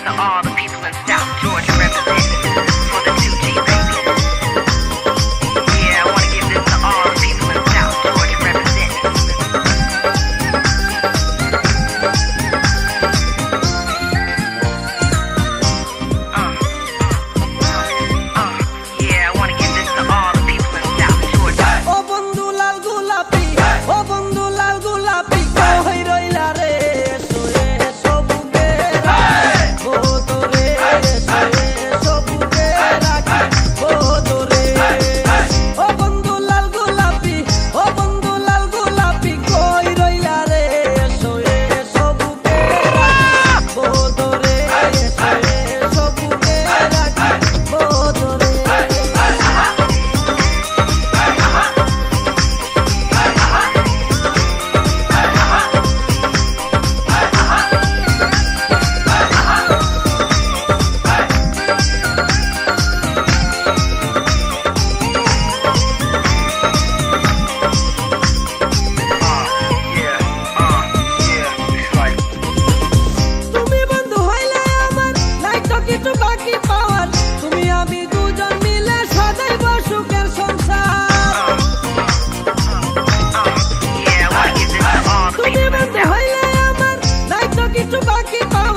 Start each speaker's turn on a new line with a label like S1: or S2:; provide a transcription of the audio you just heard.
S1: to all the people in South Georgia representing for the 2G baby. Yeah, I wanna give this to all the people in South Georgia representing. Yeah, I wanna give this to all the people in South Georgia.
S2: ও বন্ধু লাল গোলাপি, ও বন্ধু লাল গোলাপি, কই রইলা রে sow সবুগে রাখি বোতরে, sow সবুগে রাখি বোতরে। ও বন্ধু লাল গোলাপি, ও বন্ধু লাল গোলাপি, কই রইলা রে সোয়ে সবুগে রাখি বোতরে, সোয়ে সবুগে রাখি বোতরে। তুমি বন্ধু হইলে আমার নাই তো কিছু বাকি পাওয়ার, তুমি আমি দুজন মিলে সাজাইব সুখের সংসার।
S1: Yeah, I wanna give this to all the
S2: তুমি
S1: people in
S2: বন্ধু
S1: South.
S2: হইলে আমার নাই তো কিছু বাকি পাওয়ার,